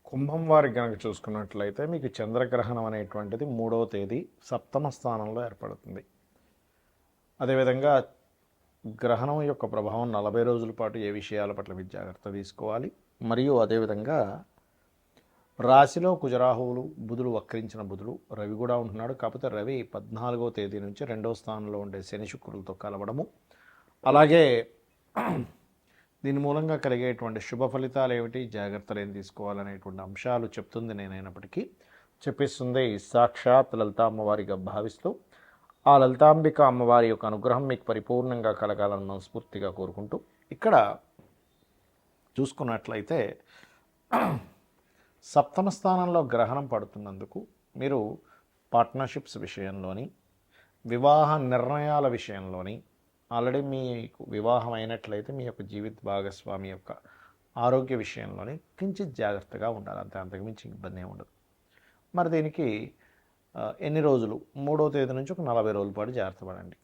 కుంభం వారికి గనక చూసుకున్నట్లయితే మీకు చంద్రగ్రహణం అనేటువంటిది 3వ తేదీ సప్తమ స్థానంలో ఏర్పడుతుంది. అదేవిధంగా గ్రహణం యొక్క ప్రభావం 40 రోజుల పాటు ఏ విషయాల పట్ల మీరు జాగ్రత్త తీసుకోవాలి, మరియు అదేవిధంగా రాశిలో కుజరాహువులు, బుధుడు వక్రించిన బుధుడు, రవి కూడా ఉంటున్నాడు. కాకపోతే రవి 14వ తేదీ నుంచి 2వ స్థానంలో ఉండే శని శుక్రులతో కలవడము, అలాగే దీని మూలంగా కలిగేటువంటి శుభ ఫలితాలు ఏమిటి, జాగ్రత్తలు ఏం తీసుకోవాలనేటువంటి అంశాలు చెప్తుంది. నేనైనప్పటికీ చెప్పిస్తుంది సాక్షాత్ లలితా అమ్మవారిగా భావిస్తూ ఆ లలితాంబిక అమ్మవారి యొక్క అనుగ్రహం మీకు పరిపూర్ణంగా కలగాలని మనస్ఫూర్తిగా కోరుకుంటూ, ఇక్కడ చూసుకున్నట్లయితే సప్తమ స్థానంలో గ్రహణం పడుతున్నందుకు మీరు పార్ట్నర్షిప్స్ విషయంలోని, వివాహ నిర్ణయాల విషయంలోని, ఆల్రెడీ మీకు వివాహం అయినట్లయితే మీ యొక్క జీవిత భాగస్వామి యొక్క ఆరోగ్య విషయంలోని కించిత్ జాగ్రత్తగా ఉండాలి. అంతకుమించి ఇబ్బంది ఏమి ఉండదు. మరి దీనికి ఎన్ని రోజులు, 3వ తేదీ నుంచి ఒక 40 రోజుల పాటు జాగ్రత్త పడండి.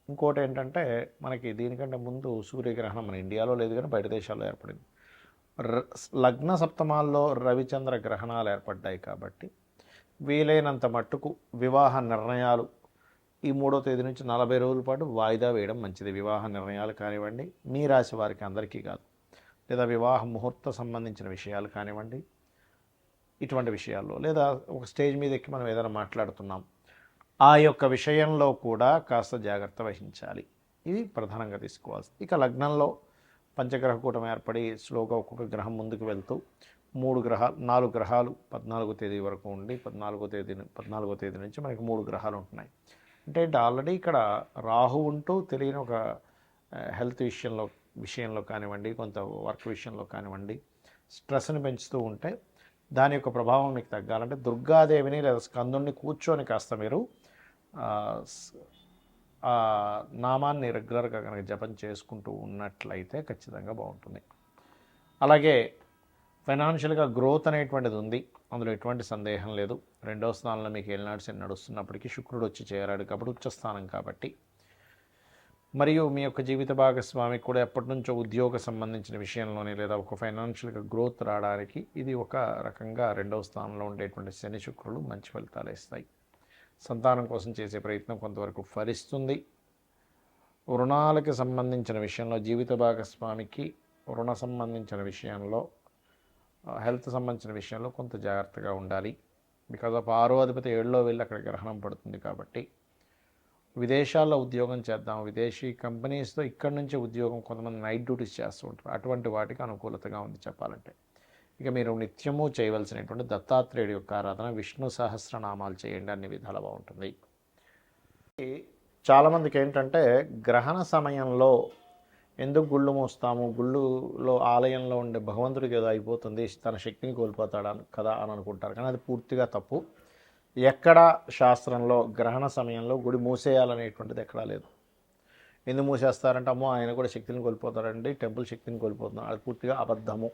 ఇంకోటి ఏంటంటే, మనకి దీనికంటే ముందు సూర్యగ్రహణం మన ఇండియాలో లేదు కానీ బయట దేశాల్లో ఏర్పడింది. లగ్న సప్తమాల్లో రవిచంద్ర గ్రహణాలు ఏర్పడ్డాయి కాబట్టి వీలైనంత మట్టుకు వివాహ నిర్ణయాలు ఈ 3వ తేదీ నుంచి 40 రోజుల పాటు వాయిదా వేయడం మంచిది. వివాహ నిర్ణయాలు కానివ్వండి, మీ రాశి వారికి అందరికీ కాదు, లేదా వివాహ ముహూర్త సంబంధించిన విషయాలు కానివ్వండి, ఇటువంటి విషయాల్లో, లేదా ఒక స్టేజ్ మీద ఎక్కి మనం ఏదైనా మాట్లాడుతున్నాం, ఆ యొక్క విషయంలో కూడా కాస్త జాగ్రత్త వహించాలి. ఇది ప్రధానంగా తీసుకోవాల్సి. ఇక లగ్నంలో పంచగ్రహ కూటమి ఏర్పడి స్లోగా ఒక్కొక్క గ్రహం ముందుకు వెళ్తూ 4 గ్రహాలు 14వ తేదీ వరకు ఉండి 14వ తేదీ నుంచి మనకి 3 గ్రహాలు ఉంటున్నాయి. అంటే ఆల్రెడీ ఇక్కడ రాహు ఉంటూ తెలియని ఒక హెల్త్ విషయంలో కానివ్వండి, కొంత వర్క్ విషయంలో కానివ్వండి స్ట్రెస్ని పెంచుతూ ఉంటే దాని యొక్క ప్రభావం మీకు తగ్గాలంటే దుర్గాదేవిని లేదా స్కందుని కూర్చొని కాస్త మీరు ఆ నామాన్ని రెగ్యులర్గా కనుక జపం చేసుకుంటూ ఉన్నట్లయితే ఖచ్చితంగా బాగుంటుంది. అలాగే ఫైనాన్షియల్గా గ్రోత్ అనేటువంటిది ఉంది, అందులో ఎటువంటి సందేహం లేదు. 2వ స్థానంలో మీకు ఏలినాడు శని నడుస్తున్నప్పటికీ శుక్రుడు వచ్చి చేరాడు కాబట్టి ఉచ్చస్థానం కాబట్టి, మరియు మీ యొక్క జీవిత భాగస్వామికి కూడా ఎప్పటి నుంచో ఉద్యోగ సంబంధించిన విషయంలోనే లేదా ఒక ఫైనాన్షియల్గా గ్రోత్ రావడానికి ఇది ఒక రకంగా 2వ స్థానంలో ఉండేటువంటి శని శుక్రులు మంచి ఫలితాలు ఇస్తాయి. సంతానం కోసం చేసే ప్రయత్నం కొంతవరకు ఫలిస్తుంది. రుణాలకి సంబంధించిన విషయంలో, జీవిత భాగస్వామికి రుణ సంబంధించిన విషయంలో, హెల్త్ సంబంధించిన విషయంలో కొంత జాగ్రత్తగా ఉండాలి. బికాజ్ ఆఫ్ 6వ అధిపతి 7లో వెళ్ళి అక్కడ గ్రహణం పడుతుంది కాబట్టి విదేశాల్లో ఉద్యోగం చేద్దాం, విదేశీ కంపెనీస్తో ఇక్కడి నుంచి ఉద్యోగం, కొంతమంది నైట్ డ్యూటీస్ చేస్తూ ఉంటారు, అటువంటి వాటికి అనుకూలతగా ఉంది చెప్పాలంటే. ఇక మీరు నిత్యము చేయవలసినటువంటి దత్తాత్రేయుడి యొక్క ఆరాధన, విష్ణు సహస్రనామాలు చేయండి, అన్ని విధాలు బాగుంటుంది. చాలామందికి ఏంటంటే గ్రహణ సమయంలో ఎందుకు గుళ్ళు మూస్తాము, గుళ్ళులో ఆలయంలో ఉండే భగవంతుడికి ఏదో అయిపోతుంది, తన శక్తిని కోల్పోతాడా కదా అని అనుకుంటారు. కానీ అది పూర్తిగా తప్పు. ఎక్కడ శాస్త్రంలో గ్రహణ సమయంలో గుడి మూసేయాలనేటువంటిది ఎక్కడా లేదు. ఎందుకు మూసేస్తారంటే అమ్మో ఆయన కూడా శక్తిని కోల్పోతాడండి, టెంపుల్ శక్తిని కోల్పోతున్నాడు, అది పూర్తిగా అబద్ధము.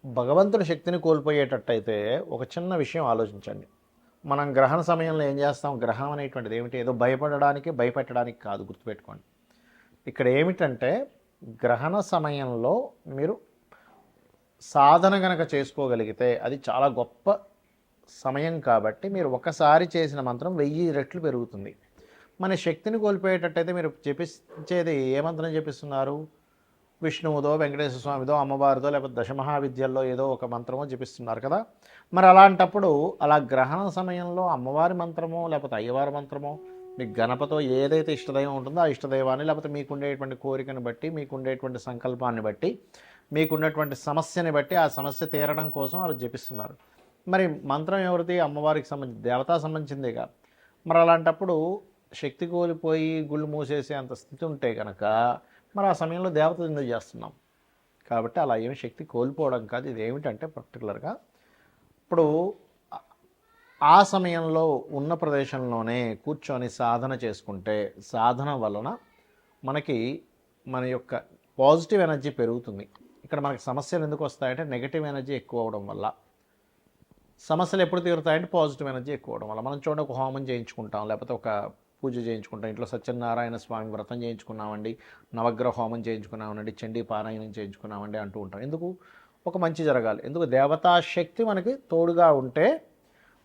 భగవంతుడి శక్తిని కోల్పోయేటట్టయితే ఒక చిన్న విషయం ఆలోచించండి. మనం గ్రహణ సమయంలో ఏం చేస్తాం, గ్రహణం అనేటువంటిది ఏమిటి, ఏదో భయపడడానికి భయపెట్టడానికి కాదు, గుర్తుపెట్టుకోండి. ఇక్కడ ఏమిటంటే గ్రహణ సమయంలో మీరు సాధన గనక చేసుకోగలిగితే అది చాలా గొప్ప సమయం కాబట్టి మీరు ఒకసారి చేసిన మంత్రం 1000 రెట్లు పెరుగుతుంది. మన శక్తిని కోల్పోయేటట్టయితే మీరు జపించేది ఏ మంత్రం జపిస్తున్నారు, విష్ణువుదో, వెంకటేశ్వర స్వామిదో, అమ్మవారిదో, లేకపోతే దశమహావిద్యల్లో ఏదో ఒక మంత్రమో జపిస్తున్నారు కదా. మరి అలాంటప్పుడు అలా గ్రహణ సమయంలో అమ్మవారి మంత్రమో లేకపోతే అయ్యవారి మంత్రమో, మీకు గణపతో ఏదైతే ఇష్టదైవం ఉంటుందో ఆ ఇష్టదైవాన్ని, లేకపోతే మీకుండేటువంటి కోరికను బట్టి, మీకుండేటువంటి సంకల్పాన్ని బట్టి, మీకున్నటువంటి సమస్యని బట్టి ఆ సమస్య తీరడం కోసం అలా జపిస్తున్నారు. మరి మంత్రం ఎవరిది, అమ్మవారికి సంబంధించి దేవతా సంబంధించిందేగా. మరి అలాంటప్పుడు శక్తి కోల్పోయి గుళ్ళు మూసేసే అంత స్థితి ఉంటే కనుక మరి ఆ సమయంలో దేవత ఎందుకు చేస్తున్నాం. కాబట్టి అలా ఏమి శక్తి కోల్పోవడం కాదు. ఇది ఏమిటంటే పర్టికులర్గా ఇప్పుడు ఆ సమయంలో ఉన్న ప్రదేశంలోనే కూర్చొని సాధన చేసుకుంటే సాధన వలన మనకి మన యొక్క పాజిటివ్ ఎనర్జీ పెరుగుతుంది. ఇక్కడ మనకి సమస్యలు ఎందుకు వస్తాయంటే నెగిటివ్ ఎనర్జీ ఎక్కువ అవడం వల్ల. సమస్యలు ఎప్పుడు తీరుతాయంటే పాజిటివ్ ఎనర్జీ ఎక్కువ అవడం వల్ల. మనం చూడండి, ఒక హోమం చేయించుకుంటాం, లేకపోతే ఒక పూజ చేయించుకుంటాం, ఇంట్లో సత్యనారాయణ స్వామి వ్రతం చేయించుకున్నామండి, నవగ్రహ హోమం చేయించుకున్నామండి, చండీ పారాయణం చేయించుకున్నామండి అంటూ ఉంటాం. ఎందుకు? ఒక మంచి జరగాలి. ఎందుకు దేవతా శక్తి మనకి తోడుగా ఉంటే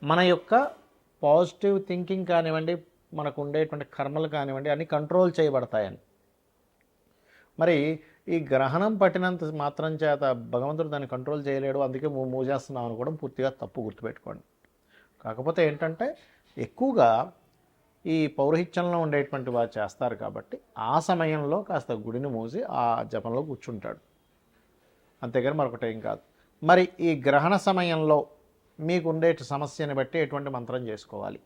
మన యొక్క పాజిటివ్ థింకింగ్ కానివ్వండి, మనకు ఉండేటువంటి కర్మలు కానివ్వండి అన్నీ కంట్రోల్ చేయబడతాయని. మరి ఈ గ్రహణం పట్టినంత మాత్రం చేత భగవంతుడు దాన్ని కంట్రోల్ చేయలేడు, అందుకే మూజేస్తున్నాం అనుకోవడం పూర్తిగా తప్పు, గుర్తుపెట్టుకోండి. కాకపోతే ఏంటంటే ఎక్కువగా ఈ పౌరహిత్యంలో ఉండేటువంటి వారు చేస్తారు కాబట్టి ఆ సమయంలో కాస్త గుడిని మూసి ఆ జపంలో కూర్చుంటాడు, అంతేగాని మరొకటి ఏం కాదు. మరి ఈ గ్రహణ సమయంలో మీకు ఉండే సమస్యని బట్టి ఎటువంటి మంత్రం చేసుకోవాలి?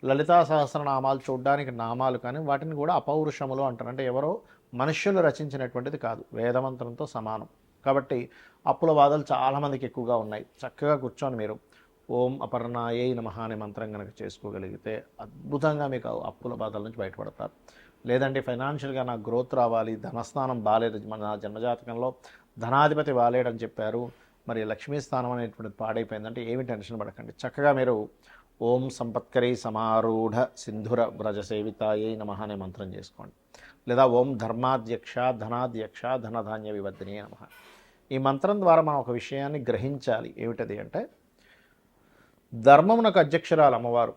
లలితా సహస్రనామాలు చూడడానికి నామాలు, కానీ వాటిని కూడా అపౌరుషములు అంటారు. అంటే ఎవరో మనుష్యులు రచించినటువంటిది కాదు, వేదమంత్రంతో సమానం. కాబట్టి అప్పుల బాధలు చాలామందికి ఎక్కువగా ఉన్నాయి. చక్కగా కూర్చొని మీరు ఓం అపర్ణాయై నమః అనే మంత్రం కనుక చేసుకోగలిగితే అద్భుతంగా మీకు అప్పుల బాధల నుంచి బయటపడతారు. లేదంటే ఫైనాన్షియల్గా నాకు గ్రోత్ రావాలి, ధనస్థానం బాగాలేదు, మన జన్మజాతకంలో ధనాధిపతి బాలేడని చెప్పారు, మరి లక్ష్మీ స్థానం అనేటువంటిది పాడైపోయిందంటే ఏమి టెన్షన్ పడకండి. చక్కగా మీరు ఓం సంపత్కరీ సమారూఢ సింధుర వ్రజ సేవితాయై నమః అనే మంత్రం చేసుకోండి. లేదా ఓం ధర్మాధ్యక్ష ధనాధ్యక్ష ధనధాన్య వివర్ధిని నమః. ఈ మంత్రం ద్వారా మనం ఒక విషయాన్ని గ్రహించాలి. ఏమిటది అంటే, ధర్మమునకు అధ్యక్షురాలు అమ్మవారు,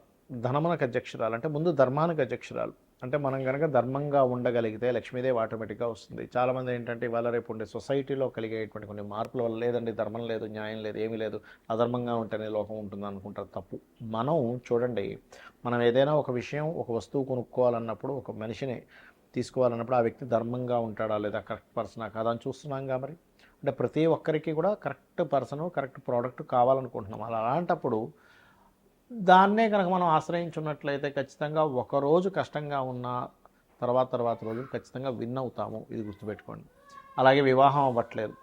ధనమునకు అధ్యక్షురాలు. అంటే ముందు ధర్మానికి అధ్యక్షురాలు. అంటే మనం కనుక ధర్మంగా ఉండగలిగితే లక్ష్మీదేవి ఆటోమేటిక్గా వస్తుంది. చాలామంది ఏంటంటే ఇవాళ రేపు ఉండే సొసైటీలో కలిగేటువంటి కొన్ని మార్పుల వల్ల లేదండి ధర్మం లేదు, న్యాయం లేదు, ఏమీ లేదు, అధర్మంగా ఉంటేనే లోకం ఉంటుంది అనుకుంటారు. తప్పు. మనం చూడండి, మనం ఏదైనా ఒక విషయం, ఒక వస్తువు కొనుక్కోవాలన్నప్పుడు, ఒక మనిషిని తీసుకోవాలన్నప్పుడు ఆ వ్యక్తి ధర్మంగా ఉంటాడా లేదా, కరెక్ట్ పర్సనా కాదా అని చూస్తున్నాంగా. మరి అంటే ప్రతి ఒక్కరికి కూడా కరెక్ట్ పర్సను, కరెక్ట్ ప్రోడక్ట్ కావాలనుకుంటున్నాం. అలాంటప్పుడు దాన్నే కనుక మనం ఆశ్రయించున్నట్లయితే ఖచ్చితంగా ఒకరోజు కష్టంగా ఉన్న తర్వాత రోజు ఖచ్చితంగా విన్ అవుతాము. ఇది గుర్తుపెట్టుకోండి. అలాగే వివాహం అవ్వట్లేదు,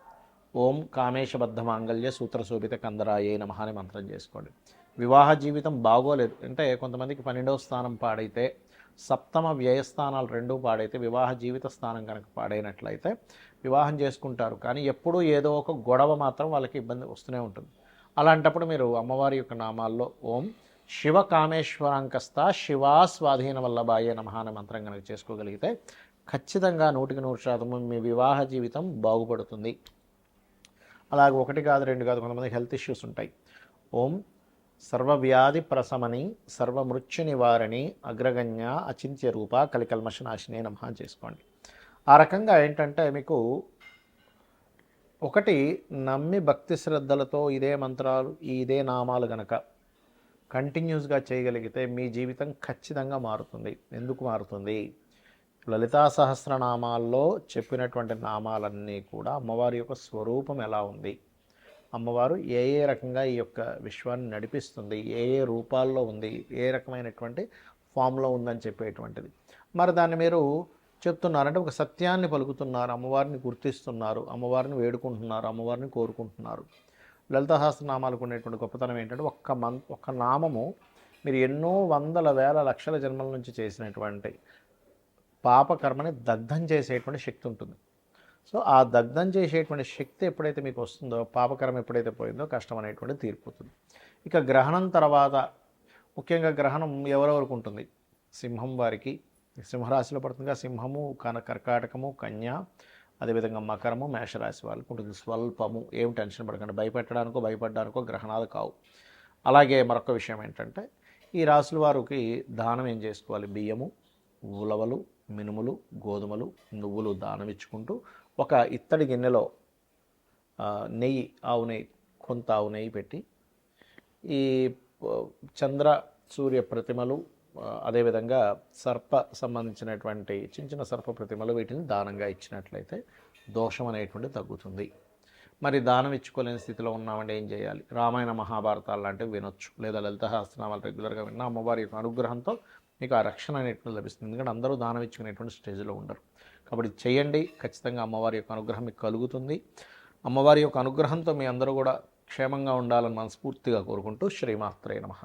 ఓం కామేశబద్ధ మాంగళ్య సూత్రశోభిత కందరాయే నమః అనే మంత్రం చేసుకోండి. వివాహ జీవితం బాగోలేదు అంటే కొంతమందికి 12వ స్థానం పాడైతే, సప్తమ వ్యయస్థానాలు రెండూ పాడైతే, వివాహ జీవిత స్థానం కనుక పాడైనట్లయితే వివాహం చేసుకుంటారు, కానీ ఎప్పుడూ ఏదో ఒక గొడవ మాత్రం వాళ్ళకి ఇబ్బంది వస్తూనే ఉంటుంది. అలాంటప్పుడు మీరు అమ్మవారి యొక్క నామాల్లో ఓం శివ కామేశ్వరాంకస్త శివా స్వాధీన వల్లభాయే నమః అనే మంత్రం కనుక చేసుకోగలిగితే ఖచ్చితంగా 100% మీ వివాహ జీవితం బాగుపడుతుంది. అలాగే ఒకటి కాదు, రెండు కాదు, కొంతమంది హెల్త్ ఇష్యూస్ ఉంటాయి. ఓం సర్వవ్యాధి ప్రశమని సర్వమృత్యు నివారణి అగ్రగణ్య అచింత్య రూప కలికల్మషనాశినే నమః చేసుకోండి. ఆ రకంగా ఏంటంటే మీకు ఒకటి నమ్మి భక్తి శ్రద్ధలతో ఇదే మంత్రాలు, ఇదే నామాలు గనక కంటిన్యూస్గా చేయగలిగితే మీ జీవితం ఖచ్చితంగా మారుతుంది. ఎందుకు మారుతుంది? లలితా సహస్రనామాల్లో చెప్పినటువంటి నామాలన్నీ కూడా అమ్మవారి యొక్క స్వరూపం ఎలా ఉంది, అమ్మవారు ఏ ఏ రకంగా ఈ యొక్క విశ్వాన్ని నడిపిస్తుంది, ఏ ఏ రూపాల్లో ఉంది, ఏ రకమైనటువంటి ఫామ్లో ఉందని చెప్పేటువంటిది. మరి దాన్ని మీరు చెప్తున్నారంటే ఒక సత్యాన్ని పలుకుతున్నారు, అమ్మవారిని గుర్తిస్తున్నారు, అమ్మవారిని వేడుకుంటున్నారు, అమ్మవారిని కోరుకుంటున్నారు. లలితా సహస్రనామాలకు ఉండేటువంటి గొప్పతనం ఏంటంటే ఒక్క నామము మీరు ఎన్నో వందల వేల లక్షల జన్మల నుంచి చేసినటువంటి పాపకర్మని దగ్ధం చేసేటువంటి శక్తి ఉంటుంది. సో ఆ దగ్ధం చేసేటువంటి శక్తి ఎప్పుడైతే మీకు వస్తుందో, పాపకర్మ ఎప్పుడైతే పోయిందో కష్టం అనేటువంటిది తీరిపోతుంది. ఇక గ్రహణం తర్వాత ముఖ్యంగా గ్రహణం ఎవరెవరికి ఉంటుంది? సింహం వారికి, సింహరాశిలో పడుతుందిగా, సింహము, కర్కాటకము, కన్య, అదేవిధంగా మకరము, మేషరాశి వాళ్ళకి ఉంటుంది. స్వల్పము, ఏం టెన్షన్ పడకండి, భయపడ్డానికో గ్రహణాలు కావు. అలాగే మరొక విషయం ఏంటంటే ఈ రాశుల వారికి దానం ఏం చేసుకోవాలి? బియ్యము, ఉలవలు, మినుములు, గోధుమలు, నువ్వులు దానం ఇచ్చుకుంటూ ఒక ఇత్తడి గిన్నెలో నెయ్యి, ఆవు నెయ్యి, కొంత ఆవు నెయ్యి పెట్టి ఈ చంద్ర సూర్య ప్రతిమలు, అదేవిధంగా సర్ప సంబంధించినటువంటి చిన్న చిన్న సర్ప ప్రతిమలు, వీటిని దానంగా ఇచ్చినట్లయితే దోషం అనేటువంటి తగ్గుతుంది. మరి దానం ఇచ్చుకోలేని స్థితిలో ఉన్నామంటే ఏం చేయాలి? రామాయణ మహాభారతాలు లాంటివి వినొచ్చు, లేదా లలిత సహస్రనామాలు రెగ్యులర్గా విన్నా అమ్మవారి యొక్క అనుగ్రహంతో మీకు ఆ రక్షణ అనేటువంటి లభిస్తుంది. ఎందుకంటే అందరూ దానం ఇచ్చుకునేటువంటి స్టేజ్లో ఉండరు. కాబట్టి చేయండి, ఖచ్చితంగా అమ్మవారి యొక్క అనుగ్రహం మీకు కలుగుతుంది. అమ్మవారి యొక్క అనుగ్రహంతో మీ అందరూ కూడా క్షేమంగా ఉండాలని మనస్ఫూర్తిగా కోరుకుంటూ శ్రీమాత్రే నమః.